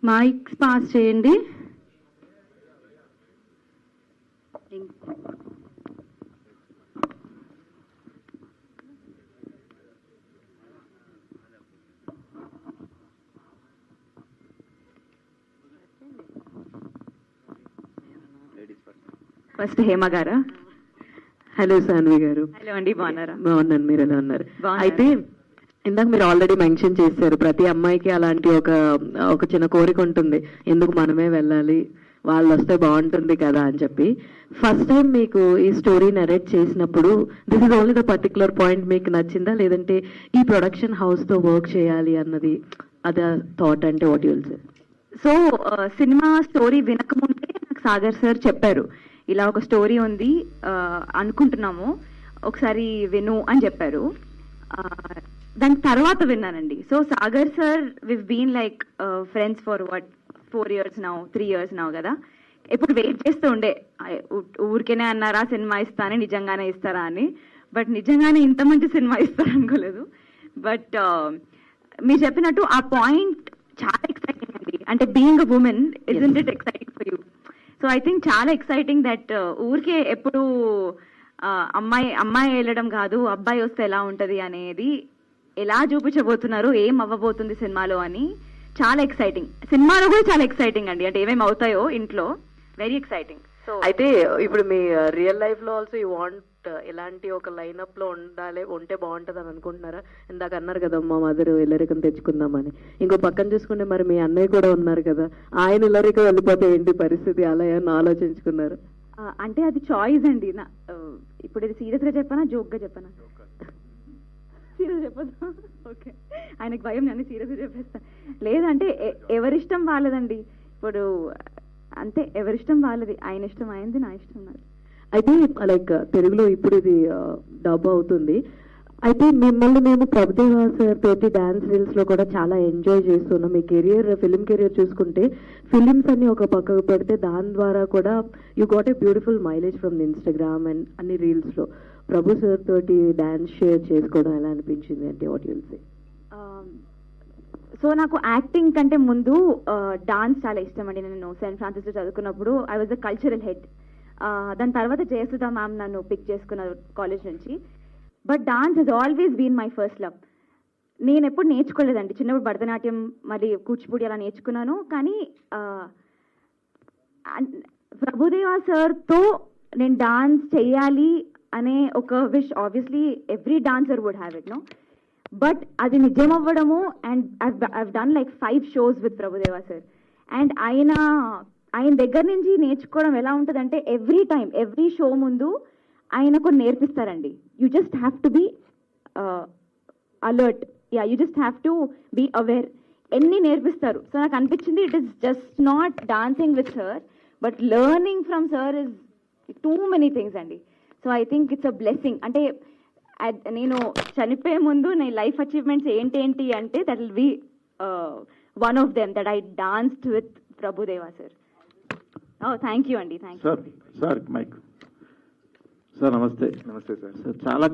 Mics pass చేయండి. First Hema గారా? Hello Saanvi గారు. హలో అండి, బాగున్నారా? బాగున్నాను, మీరు ఎలా ఉన్నారు? అయితే ఇందాక మీరు ఆల్రెడీ మెన్షన్ చేశారు, ప్రతి అమ్మాయికి అలాంటి ఒక చిన్న కోరిక ఉంటుంది, ఎందుకు మనమే వెళ్ళాలి, వాళ్ళు వస్తే బాగుంటుంది కదా అని చెప్పి. ఫస్ట్ టైం మీకు ఈ స్టోరీ నరేట్ చేసినప్పుడు this is only the particular point మీకు నచ్చిందా, లేదంటే ఈ ప్రొడక్షన్ హౌస్ తో వర్క్ చేయాలి అన్నది అదే థాట్? అంటే what you'll say? So cinema story వినకముందే నాకు సాగర్ సార్ చెప్పారు, ఇలా ఒక స్టోరీ ఉంది అనుకుంటున్నాము, ఒకసారి విను అని చెప్పారు. దాని తర్వాత విన్నానండి. So Sagar sir we've been like friends for what 4 years now, 3 years now కదా. ఎప్పుడు వెయిట్ చేస్తూ ఉండే, ఊరికేనే అన్నారా సినిమా ఇస్తానే, నిజంగానే ఇస్తారా అని. బట్ నిజంగానే ఇంత మంచి సినిమా ఇస్తారు అనుకోలేదు. బట్ మీరు చెప్పినట్టు ఆ పాయింట్ చాలా ఎక్సైటింగ్ అండి. అంటే being a women, isn't it exciting for you? So I think చాలా ఎక్సైటింగ్ దట్ ఊరికే ఎప్పుడు అమ్మాయి వెళ్ళడం కాదు, అబ్బాయి వస్తే ఎలా ఉంటది అనేది ఎలా చూపించబోతున్నారు, ఏం అవ్వబోతుంది సినిమాలో అని చాలా ఎక్సైటింగ్. సినిమాలో కూడా చాలా ఎక్సైటింగ్ అండి, అంటే ఏమేమి అవుతాయో ఇంట్లో, వెరీ ఎక్సైటింగ్. సో అయితే ఇప్పుడు మీ రియల్ లైఫ్ లో ఆల్సో యూ వాంట్ ఇలాంటి ఒక లైనప్ లో ఉంటే బాగుంటది అని అనుకుంటున్నారా? ఇందాక అన్నారు కదా, మా మదర్ ఇల్లరికం తెచ్చుకుందామని. ఇంకో పక్కన చూసుకుంటే మరి మీ అన్నయ్య కూడా ఉన్నారు కదా, ఆయన ఇల్లరికం వెళ్ళిపోతే ఏంటి పరిస్థితి, అలా ఏమన్నా ఆలోచించుకున్నారు? అంటే అది చాయిస్ అండి. ఇప్పుడు ఇది సీరియస్ గా చెప్పానా, జోక్ గా చెప్పానా? సీరియస్ చెప్పదా? ఓకే, ఆయనకు భయం, నన్ను సీరియస్ గా చెప్పేస్తా. లేదంటే ఎవరిష్టం వాళ్ళదండి. ఇప్పుడు అంతే, ఎవరిష్టం వాళ్ళది, ఆయన ఇష్టం ఆయనది, నా ఇష్టం నాది. అయితే లైక్ తెలుగులో ఇప్పుడు ఇది డబ్ అవుతుంది. అయితే మిమ్మల్ని మేము ప్రభుదేవా సార్ తోటి డాన్స్ రీల్స్ లో కూడా చాలా ఎంజాయ్ చేస్తున్నాం. మీ కెరియర్, ఫిలిం కెరియర్ చూసుకుంటే ఫిలిమ్స్ అన్ని ఒక పక్కకు పెడితే దాని ద్వారా కూడా you got a beautiful mileage from Instagram and అన్ని రీల్స్ లో. ప్రభు సార్ తోటి డాన్స్ షేర్ చేసుకోవడం ఎలా అనిపించింది, అంటే వాట్ యుల్ సే? సో నాకు యాక్టింగ్ కంటే ముందు డాన్స్ చాలా ఇష్టం అండి. నేను సెయింట్ ఫ్రాన్సిస్ లో చదువుకున్నప్పుడు I was the cultural head. దాని తర్వాత జయసుధా మ్యామ్ నన్ను పిక్ చేసుకున్నారు కాలేజ్ నుంచి. But dance has always been my first love. నేను ఎప్పుడు నేర్చుకోలేదండి. చిన్నప్పుడు భరతనాట్యం మరి కూచిపూడి అలా నేర్చుకున్నాను, కానీ ప్రభుదేవా సార్తో నేను డాన్స్ చేయాలి అనే ఒక wish obviously every dancer would have it, no. But అది నిజం అవ్వడము, and I've done like 5 shows with Prabhudeva sir. And ఆయన దగ్గర నుంచి నేర్చుకోవడం ఎలా ఉంటుందంటే, ఎవ్రీ టైం ఎవ్రీ షో ముందు ఆయన కొన్ని నేర్పిస్తారండి. You just have to be alert, you just have to be aware. ఎన్ని నేర్పిస్తారు. సో నాకు అనిపించింది, it is just not dancing with sir, but learning from sir is too many things అండి. So I think it's a blessing. అంటే నేను చనిపోయే ముందు నా లైఫ్ అచీవ్మెంట్స్ ఏంటి అంటే, that will be one of them, that I danced with Prabhudeva sir. Thank you అండి, thank you. Sir mic sir, నమస్తే. నమస్తే సార్. చాలా